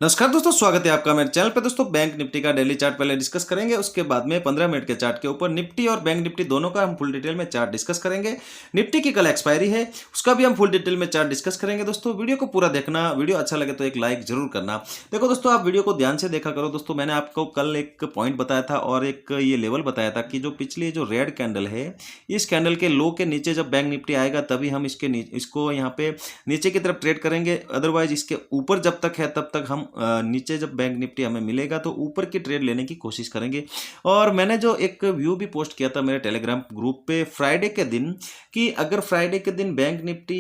नमस्कार दोस्तों, स्वागत है आपका मेरे चैनल पे। दोस्तों बैंक निफ्टी का डेली चार्ट पहले डिस्कस करेंगे, उसके बाद में 15 मिनट के चार्ट के ऊपर निफ्टी और बैंक निफ्टी दोनों का हम फुल डिटेल में चार्ट डिस्कस करेंगे। निफ्टी की कल एक्सपायरी है, उसका भी हम फुल डिटेल में चार्ट डिस्कस करेंगे। दोस्तों वीडियो को पूरा देखना, वीडियो अच्छा लगे तो एक लाइक जरूर करना। देखो दोस्तों, आप वीडियो को ध्यान से देखा करो। दोस्तों मैंने आपको कल एक पॉइंट बताया था और एक ये लेवल बताया था कि जो पिछली जो रेड कैंडल है, इस कैंडल के लो के नीचे जब बैंक निफ्टी आएगा तभी हम इसको यहाँ पे नीचे की तरफ ट्रेड करेंगे। अदरवाइज इसके ऊपर जब तक है तब तक हम नीचे जब बैंक निफ्टी हमें मिलेगा तो ऊपर की ट्रेड लेने की कोशिश करेंगे। और मैंने जो एक व्यू भी पोस्ट किया था मेरे टेलीग्राम ग्रुप पे फ्राइडे के दिन, कि अगर फ्राइडे के दिन बैंक निफ्टी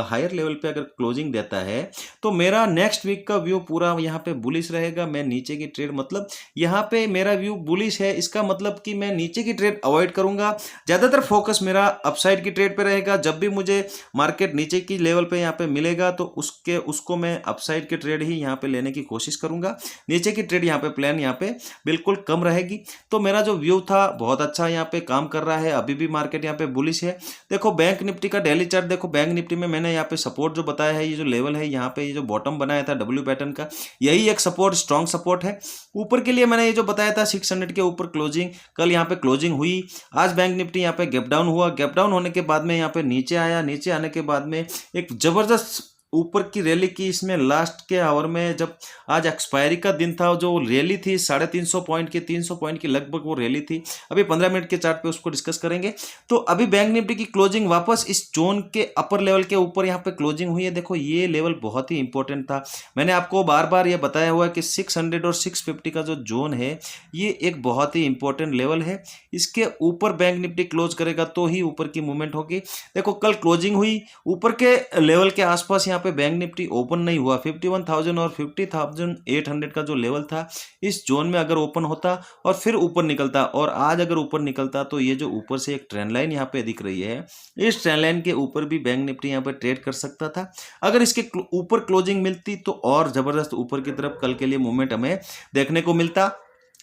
हायर लेवल पे अगर क्लोजिंग देता है तो मेरा नेक्स्ट वीक का व्यू पूरा यहाँ पे बुलिश रहेगा। मैं नीचे की ट्रेड, मतलब यहाँ पे मेरा व्यू बुलिश है, इसका मतलब कि मैं नीचे की ट्रेड अवॉइड करूंगा। ज्यादातर फोकस मेरा अपसाइड की ट्रेड पे रहेगा। जब भी मुझे मार्केट नीचे की लेवल पे यहाँ पे मिलेगा तो उसको मैं अपसाइड की ट्रेड ही यहाँ पे लेने की कोशिश करूंगा। नीचे की ट्रेड यहाँ पे प्लान यहाँ पे बिल्कुल कम रहेगी। तो मेरा जो व्यू था बहुत अच्छा यहाँ पे काम कर रहा है। अभी भी मार्केट यहाँ पे बुलिश है। देखो बैंक निफ्टी का डेली चार्ट देखो। बैंक निफ्टी में मैंने यहाँ पे सपोर्ट जो बताया है, ये जो लेवल है यहाँ पे, ये जो बॉटम बनाया था डब्ल्यू पैटर्न का, यही एक सपोर्ट, स्ट्रॉन्ग सपोर्ट है। ऊपर के लिए मैंने ये जो बताया था 600 के ऊपर क्लोजिंग, कल यहाँ पे क्लोजिंग हुई। आज बैंक निफ्टी यहाँ पे गैप डाउन हुआ। गैप डाउन होने के बाद में यहाँ पे नीचे आया। नीचे आने के बाद में एक जबरदस्त ऊपर की रैली की। इसमें लास्ट के आवर में जब आज एक्सपायरी का दिन था, जो रैली थी 350 पॉइंट की, 300 पॉइंट की लगभग वो रैली थी। अभी 15 मिनट के चार्ट पे उसको डिस्कस करेंगे। तो अभी बैंक निफ्टी की क्लोजिंग वापस इस जोन के अपर लेवल के ऊपर यहाँ पे क्लोजिंग हुई है। देखो ये लेवल बहुत ही इंपॉर्टेंट था। मैंने आपको बार बार ये बताया हुआ है कि 600 और 650 का जो जोन है ये एक बहुत ही इंपॉर्टेंट लेवल है। इसके ऊपर बैंक निफ्टी क्लोज करेगा तो ही ऊपर की मूवमेंट होगी। देखो कल क्लोजिंग हुई ऊपर के लेवल के आसपास, यहाँ पे बैंक निफ्टी ओपन नहीं हुआ। 51,000 और 50,800 का जो लेवल था, इस जोन में अगर ओपन होता और फिर ऊपर निकलता, और आज अगर ऊपर निकलता तो ये जो ऊपर से एक ट्रेंड लाइन यहाँ पे दिख रही है, इस ट्रेंड लाइन के ऊपर भी बैंक निफ्टी यहाँ पे ट्रेड कर सकता था। अगर इसके ऊपर क्लोजिंग मिलती तो और जबरदस्त ऊपर की तरफ कल के लिए मूवमेंट हमें देखने को मिलता।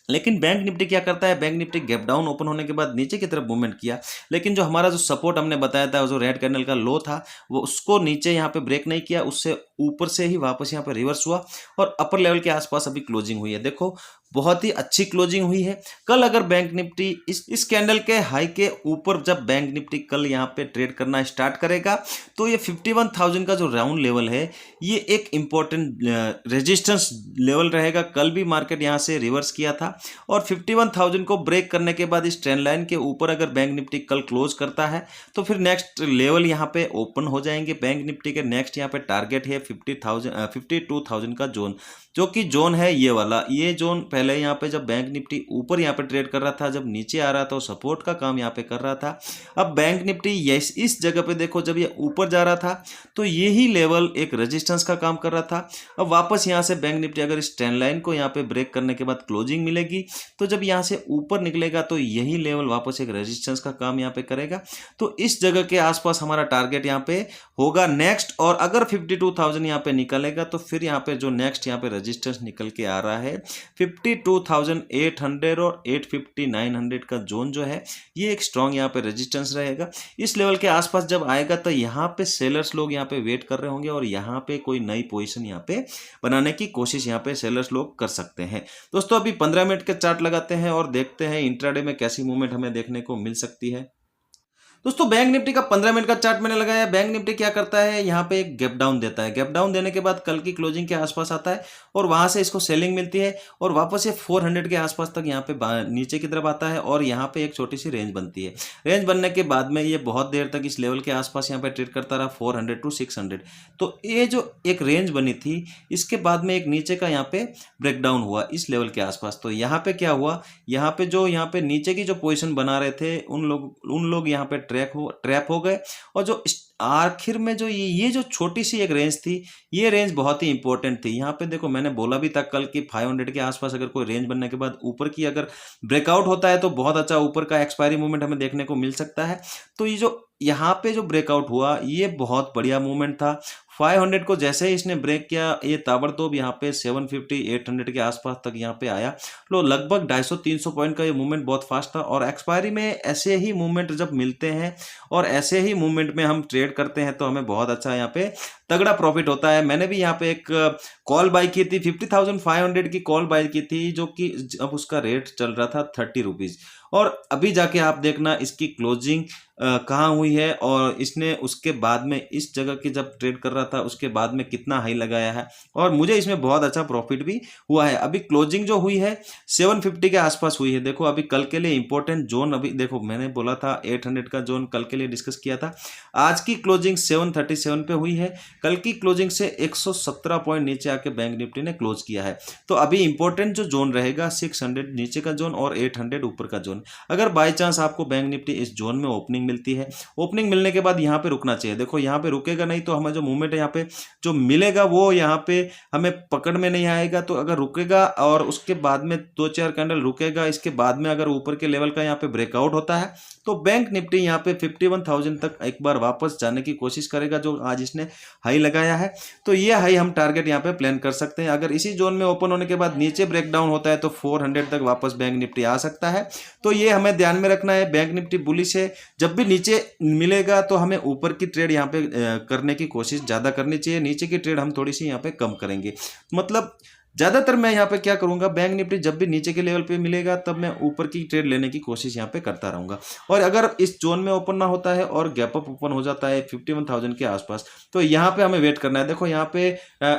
लेकिन बैंक निफ्टी क्या करता है, bank Nifty gap down open होने के बाद नीचे की तरफ मूवमेंट किया, लेकिन जो हमारा जो सपोर्ट हमने बताया था, जो रेड कैंडल का लो था, वो उसको नीचे यहाँ पे ब्रेक नहीं किया। उससे ऊपर से ही वापस यहाँ पे रिवर्स हुआ और अपर लेवल के आसपास अभी क्लोजिंग हुई है। देखो बहुत ही अच्छी क्लोजिंग हुई है। कल अगर बैंक निफ्टी इस कैंडल के हाई के ऊपर जब बैंक निफ्टी कल यहाँ पे ट्रेड करना स्टार्ट करेगा तो ये 51,000 का जो राउंड लेवल है, ये एक इंपॉर्टेंट रेजिस्टेंस लेवल रहेगा। कल भी मार्केट यहाँ से रिवर्स किया था और 51,000 को ब्रेक करने के बाद इस ट्रेंड लाइन के ऊपर अगर बैंक निफ्टी कल क्लोज करता है तो फिर नेक्स्ट लेवल यहाँ पे ओपन हो जाएंगे। बैंक निफ्टी के नेक्स्ट यहाँ पे टारगेट है 52,000 का जोन, जो कि जोन है ये वाला। ये जोन पहले यहाँ पे जब बैंक निफ्टी ऊपर यहाँ पे ट्रेड कर रहा था, जब नीचे आ रहा था, सपोर्ट का काम यहाँ पे कर रहा था। अब बैंक निफ्टी इस जगह पे देखो, जब ये ऊपर जा रहा था तो यही लेवल एक रेजिस्टेंस का काम कर रहा था। अब वापस यहाँ से बैंक निफ्टी अगर इस ट्रेंड लाइन को यहाँ पे ब्रेक करने के बाद क्लोजिंग मिलेगी तो जब यहाँ से ऊपर निकलेगा तो यही लेवल वापस एक रेजिस्टेंस का काम यहाँ पे करेगा। तो इस जगह के आसपास हमारा टारगेट यहाँ पे होगा नेक्स्ट। और अगर 52,000 यहाँ पे निकलेगा तो फिर यहाँ पे जो नेक्स्ट यहाँ पे रेजिस्टेंस निकल के आ रहा है 52,800 और 850-900 का जोन जो है, ये एक स्ट्रॉन्ग यहाँ पे रेजिस्टेंस रहेगा। इस लेवल के आसपास जब आएगा तो यहाँ पे सेलर्स लोग यहाँ पे वेट कर रहे होंगे और यहाँ पे कोई नई पोजीशन यहाँ पे बनाने की कोशिश यहाँ पे सेलर्स लोग कर सकते हैं। दोस्तों अभी 15 मिनट के चार्ट लगाते हैं और देखते हैं इंट्राडे में कैसी मूवमेंट हमें देखने को मिल सकती है। दोस्तों बैंक निफ्टी का 15 मिनट का चार्ट मैंने लगाया। बैंक निफ्टी क्या करता है, यहाँ पे एक गैप डाउन देता है। गैप डाउन देने के बाद कल की क्लोजिंग के आसपास आता है और वहां से इसको सेलिंग मिलती है और वापस ये 400 के आसपास तक यहाँ पे नीचे की तरफ आता है और यहाँ पे एक छोटी सी रेंज बनती है। रेंज बनने के बाद में ये बहुत देर तक इस लेवल के आसपास यहाँ पे ट्रेड करता रहा 400 to 600। तो ये जो एक रेंज बनी थी, इसके बाद में एक नीचे का यहाँ पे ब्रेकडाउन हुआ इस लेवल के आसपास। तो यहाँ पे क्या हुआ, यहाँ पे नीचे की जो पोजिशन बना रहे थे उन लोग यहाँ पे ट्रैप हो गए। और जो आखिर में जो ये जो छोटी सी एक रेंज थी, ये रेंज बहुत ही इंपॉर्टेंट थी। यहाँ पे देखो मैंने बोला भी था कल की 500 के आसपास अगर कोई रेंज बनने के बाद ऊपर की अगर ब्रेकआउट होता है तो बहुत अच्छा ऊपर का एक्सपायरी मूवमेंट हमें देखने को मिल सकता है। तो ये जो यहाँ पे जो ब्रेकआउट हुआ, ये बहुत बढ़िया मूवमेंट था। 500 को जैसे ही इसने ब्रेक किया, ये ताबड़तोब यहाँ पे 750-800 के आसपास तक यहाँ पे आया। लो लगभग 250-300 पॉइंट का ये मूवमेंट बहुत फास्ट था। और एक्सपायरी में ऐसे ही मूवमेंट जब मिलते हैं और ऐसे ही मूवमेंट में हम ट्रेड करते हैं तो हमें बहुत अच्छा यहाँ पे तगड़ा प्रॉफिट होता है। मैंने भी यहाँ पे एक कॉल बाई की थी, 50,500 की कॉल बाई की थी, जो कि अब उसका रेट चल रहा था 30 रुपीज़। और अभी जाके आप देखना इसकी क्लोजिंग कहाँ हुई है, और इसने उसके बाद में इस जगह की जब ट्रेड कर रहा था उसके बाद में कितना हाई लगाया है, और मुझे इसमें बहुत अच्छा प्रॉफिट भी हुआ है। अभी क्लोजिंग जो हुई है 750 के आसपास हुई है। देखो अभी कल के लिए इंपॉर्टेंट जोन, अभी देखो मैंने बोला था 800 का जोन कल के लिए डिस्कस किया था। आज की क्लोजिंग 737 पे हुई है। कल की क्लोजिंग से 117 पॉइंट नीचे आके बैंक निफ्टी ने क्लोज किया है। तो अभी इंपॉर्टेंट जो जोन रहेगा 600 नीचे का जोन और 800 ऊपर का जोन। अगर बाय चांस आपको बैंक निफ्टी इस जोन में ओपनिंग मिलती है, ओपनिंग मिलने के बाद यहाँ पे रुकना चाहिए। देखो यहाँ पे रुकेगा नहीं तो हमें जो मूवमेंट है यहाँ पे जो मिलेगा वो यहाँ पे हमें पकड़ में नहीं आएगा। तो अगर रुकेगा और उसके बाद में 2-4 कैंडल रुकेगा, इसके बाद में अगर ऊपर के लेवल का यहाँ पे ब्रेकआउट होता है तो बैंक निफ्टी यहाँ पे 51,000 तक एक बार वापस जाने की कोशिश करेगा, जो आज इसने हाई लगाया है। तो ये हाई हम टारगेट यहाँ पे प्लान कर सकते हैं। अगर इसी जोन में ओपन होने के बाद नीचे ब्रेकडाउन होता है तो 400 तक वापस बैंक निफ्टी आ सकता है। तो ये हमें ध्यान में रखना है। बैंक निफ्टी बुलिश है, जब भी नीचे मिलेगा तो हमें ऊपर की ट्रेड यहाँ पे करने की कोशिश ज़्यादा करनी चाहिए, नीचे की ट्रेड हम थोड़ी सी यहाँ पे कम करेंगे। मतलब ज़्यादातर मैं यहाँ पे क्या करूँगा, बैंक निफ्टी जब भी नीचे के लेवल पे मिलेगा तब मैं ऊपर की ट्रेड लेने की कोशिश यहाँ पे करता रहूँगा। और अगर इस जोन में ओपन ना होता है और गैप अप ओपन हो जाता है 51,000 के आसपास, तो यहाँ पे हमें वेट करना है। देखो यहाँ पे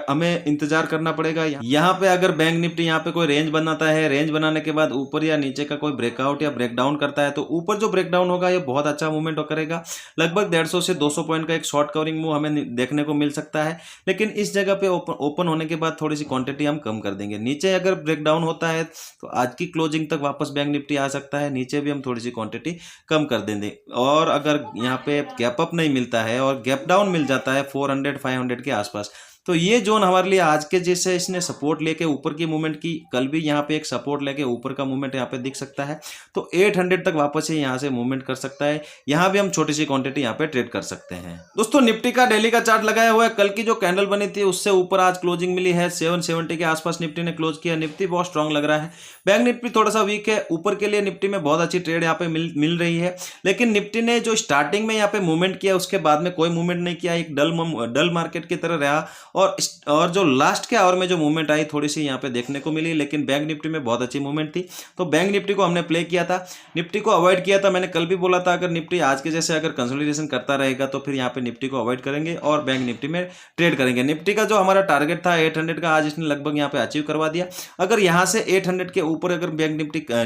हमें इंतजार करना पड़ेगा। यहाँ पे अगर बैंक निफ्टी यहाँ पे कोई रेंज बनाता है, रेंज बनाने के बाद ऊपर या नीचे का कोई ब्रेकआउट या ब्रेकडाउन करता है, तो ऊपर जो ब्रेकडाउन होगा ये बहुत अच्छा मूवमेंट करेगा। लगभग 150 से 200 पॉइंट का एक शॉर्ट कवरिंग मूव हमें देखने को मिल सकता है। लेकिन इस जगह पे ओपन होने के बाद थोड़ी सी क्वांटिटी हम कम कर देंगे। नीचे अगर ब्रेकडाउन होता है तो आज की क्लोजिंग तक वापस बैंक निफ्टी आ सकता है, नीचे भी हम थोड़ी सी क्वांटिटी कम कर देंगे। और अगर यहाँ पे गैप अप नहीं मिलता है और गैप डाउन मिल जाता है 400-500 के आसपास, तो ये जोन हमारे लिए आज के जैसे इसने सपोर्ट लेके ऊपर की मूवमेंट की, कल भी यहाँ पे एक सपोर्ट लेके ऊपर का मूवमेंट यहाँ पे दिख सकता है। तो 800 तक वापस ही यहाँ से मूवमेंट कर सकता है। यहाँ भी हम छोटी सी क्वांटिटी यहाँ पे ट्रेड कर सकते हैं। दोस्तों निफ्टी का डेली का चार्ट लगाया हुआ है। कल की जो कैंडल बनी थी उससे ऊपर आज क्लोजिंग मिली है। 770 के आसपास निफ्टी ने क्लोज किया। निफ्टी बहुत स्ट्रांग लग रहा है। बैंक निफ्टी थोड़ा सा वीक है। ऊपर के लिए निफ्टी में बहुत अच्छी ट्रेड यहाँ पे मिल रही है। लेकिन निफ्टी ने जो स्टार्टिंग में यहाँ पे मूवमेंट किया उसके बाद में कोई मूवमेंट नहीं किया, एक डल मार्केट की तरह रहा। और जो लास्ट के आवर में जो मूवमेंट आई थोड़ी सी यहाँ पे देखने को मिली, लेकिन बैंक निफ्टी में बहुत अच्छी मूवमेंट थी। तो बैंक निफ्टी को हमने प्ले किया था, निफ्टी को अवॉइड किया था। मैंने कल भी बोला था अगर निफ्टी आज के जैसे अगर कंसोलिडेशन करता रहेगा तो फिर यहाँ पे निफ्टी को अवॉइड करेंगे और बैंक निफ्टी में ट्रेड करेंगे। निफ्टी का जो हमारा टारगेट था 800 का, आज इसने लगभग यहाँ पे अचीव करवा दिया। अगर यहाँ से 800 के ऊपर अगर बैंक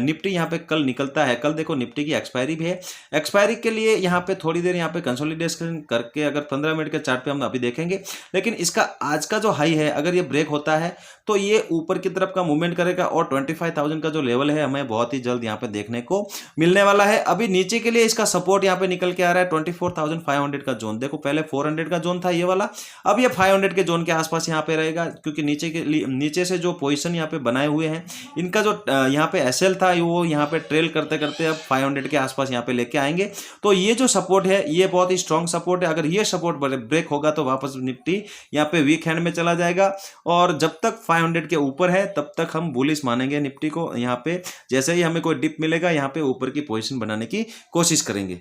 निफ्टी यहाँ पे कल निकलता है, कल देखो निफ्टी की एक्सपायरी भी है। एक्सपायरी के लिए यहाँ पे थोड़ी देर यहाँ पे कंसोलिडेशन करके अगर 15 मिनट के चार्ट पे हम अभी देखेंगे, लेकिन इसका आज का जो हाई है अगर ये ब्रेक होता है तो ये ऊपर की तरफ का मूवमेंट करेगा और 25,000 का जो लेवल है हमें बहुत ही जल्द यहाँ पे देखने को मिलने वाला है। अभी नीचे के लिए इसका सपोर्ट यहाँ पे निकल के आ रहा है 24,500 का जोन। देखो पहले 400 का जोन था ये वाला, अब ये 500 के जोन के आसपास यहाँ पे रहेगा, क्योंकि नीचे से जो पोजिशन यहाँ पे बनाए हुए हैं इनका जो यहाँ पे एसएल था वो यहाँ पे ट्रेल करते करते अब 500 के आसपास यहाँ पे लेके आएंगे। तो ये जो सपोर्ट है ये बहुत ही स्ट्रॉन्ग सपोर्ट है। अगर ये सपोर्ट ब्रेक होगा तो वापस निफ्टी यहाँ पे वीक हैंड में चला जाएगा, और जब तक 500 के ऊपर है तब तक हम बुलिश मानेंगे निफ्टी को। यहाँ पे जैसे ही हमें कोई डिप मिलेगा यहाँ पे ऊपर की पोजीशन बनाने की कोशिश करेंगे।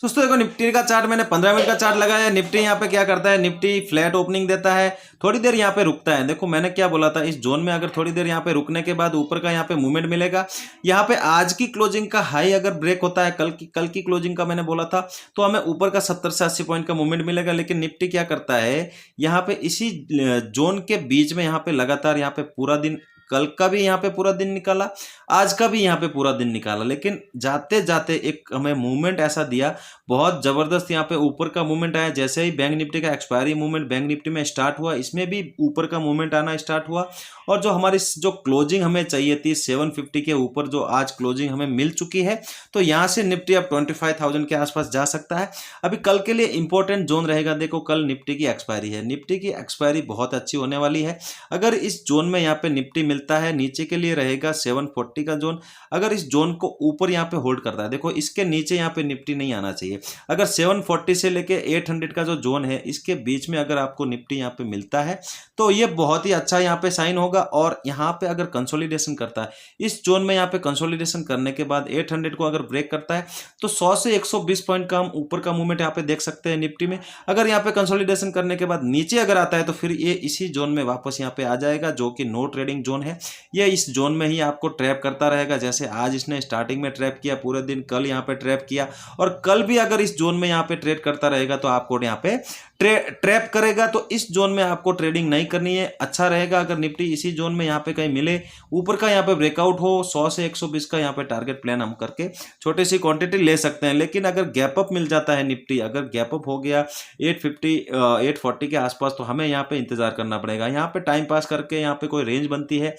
दोस्तों देखो निफ्टी का चार्ट मैंने 15 मिनट का चार्ट लगाया है। निफ्टी यहाँ पे क्या करता है, निफ्टी फ्लैट ओपनिंग देता है, थोड़ी देर यहाँ पे रुकता है। देखो मैंने क्या बोला था, इस जोन में अगर थोड़ी देर यहाँ पे रुकने के बाद ऊपर का यहाँ पे मूवमेंट मिलेगा। यहाँ पे आज की क्लोजिंग का हाई अगर ब्रेक होता है, कल की क्लोजिंग का मैंने बोला था, तो हमें ऊपर का 70 से 80 पॉइंट का मूवमेंट मिलेगा। लेकिन निफ्टी क्या करता है, यहाँ पे इसी जोन के बीच में यहाँ पे लगातार यहाँ पे पूरा दिन, कल का भी यहाँ पे पूरा दिन निकाला, आज का भी यहाँ पे पूरा दिन निकाला, लेकिन जाते जाते एक हमें मूवमेंट ऐसा दिया, बहुत जबरदस्त यहाँ पे ऊपर का मूवमेंट आया। जैसे ही बैंक निफ्टी का एक्सपायरी मूवमेंट बैंक निफ्टी में स्टार्ट हुआ, इसमें भी ऊपर का मूवमेंट आना स्टार्ट हुआ। और जो हमारी जो क्लोजिंग हमें चाहिए थी 750 के ऊपर, जो आज क्लोजिंग हमें मिल चुकी है, तो यहाँ से निफ्टी अब 25,000 के आसपास जा सकता है। अभी कल के लिए इंपॉर्टेंट जोन रहेगा। देखो कल निफ्टी की एक्सपायरी है, निफ्टी की एक्सपायरी बहुत अच्छी होने वाली है। अगर इस जोन में यहाँ पे निफ्टी मिलता है, नीचे के लिए रहेगा 740 का जोन। अगर इस जोन को ऊपर यहाँ पे होल्ड करता है, देखो इसके नीचे यहाँ पे निफ्टी नहीं आना चाहिए। अगर 740 से लेके 800 का जो जोन है इसके बीच में अगर आपको निफ्टी यहाँ पे मिलता है तो ये बहुत ही अच्छा यहाँ पे साइन होगा। और यहाँ पे अगर कंसोलिडेशन करता है, इस जोन में यहाँ पे कंसोलिडेशन करने के बाद 800 को अगर ब्रेक करता है तो 100 से 120 पॉइंट का हम ऊपर का मूवमेंट यहाँ पे देख सकते हैं निफ्टी में। अगर यहाँ पे कंसोलिडेशन करने के बाद नीचे अगर आता है तो फिर ये इसी जोन में वापस यहाँ पे आ जाएगा, जो कि नो ट्रेडिंग जोन है। ये इस जोन में ही आपको ट्रैप करता रहेगा, जैसे आज इसने स्टार्टिंग में ट्रैप किया पूरे दिन, कल यहाँ पे ट्रैप किया, और कल भी अगर इस जोन में यहाँ पे ट्रेड करता रहेगा तो आपको यहाँ पे ट्रैप करेगा। तो इस जोन में आपको ट्रेडिंग नहीं करनी है। अच्छा रहेगा अगर निफ्टी इसी जोन में यहाँ पे कहीं मिले, ऊपर का यहाँ पे ब्रेकआउट हो, 100 से 120 का यहाँ पे टारगेट प्लान हम करके छोटी सी क्वांटिटी ले सकते हैं। लेकिन अगर गैप अप मिल जाता है निफ्टी, अगर गैप अप हो गया 840 के आसपास, तो हमें यहाँ पे इंतजार करना पड़ेगा। यहाँ पे टाइम पास करके यहाँ पे कोई रेंज बनती है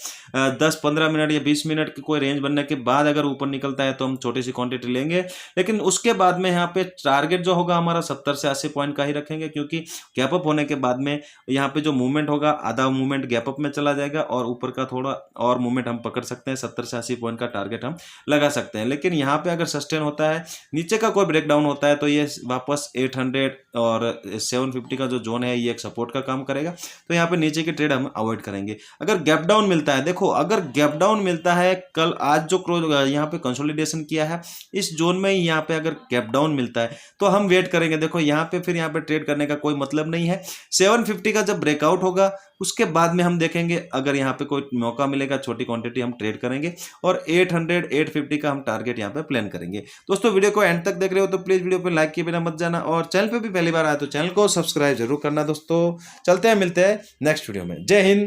10-15 मिनट या 20 मिनट की, कोई रेंज बनने के बाद अगर ऊपर निकलता है तो हम छोटी सी क्वांटिटी लेंगे। लेकिन उसके बाद में यहाँ पे टारगेट जो होगा हमारा 70 से 80 पॉइंट का ही रखेंगे, क्योंकि गैप अप होने के बाद में यहाँ पे जो मूवमेंट होगा आधा मूवमेंट गैप अप में चला जाएगा और ऊपर का थोड़ा और मूवमेंट हम पकड़ सकते हैं। 70 से 80 पॉइंट का टारगेट हम लगा सकते हैं। लेकिन यहाँ पे अगर सस्टेन होता है, नीचे का कोई ब्रेकडाउन होता है, तो ये वापस 800 और 750 का जो जोन है ये एक सपोर्ट का काम करेगा। तो यहाँ पे नीचे की ट्रेड हम अवॉइड करेंगे। अगर गैप डाउन मिलता है, देखो अगर गैप डाउन मिलता है, कल आज जो क्लोज यहाँ पे कंसोलिडेशन किया है इस जोन में ही, यहाँ पे अगर गैप डाउन मिलता है तो हम वेट करेंगे। देखो यहाँ पे फिर यहाँ पे ट्रेड करने का कोई मतलब नहीं है। 750 का जब ब्रेकआउट होगा उसके बाद में हम देखेंगे, अगर यहाँ पे कोई मौका मिलेगा छोटी क्वांटिटी हम ट्रेड करेंगे, और 800-850 का हम टारगेट यहाँ पे प्लान करेंगे। दोस्तों वीडियो को एंड तक देख रहे हो तो प्लीज वीडियो पे लाइक किए बिना मत जाना, और चैनल पे भी पहली बार आए तो चैनल को सब्सक्राइब जरूर करना। दोस्तों चलते हैं, मिलते हैं नेक्स्ट वीडियो में। जय हिंद।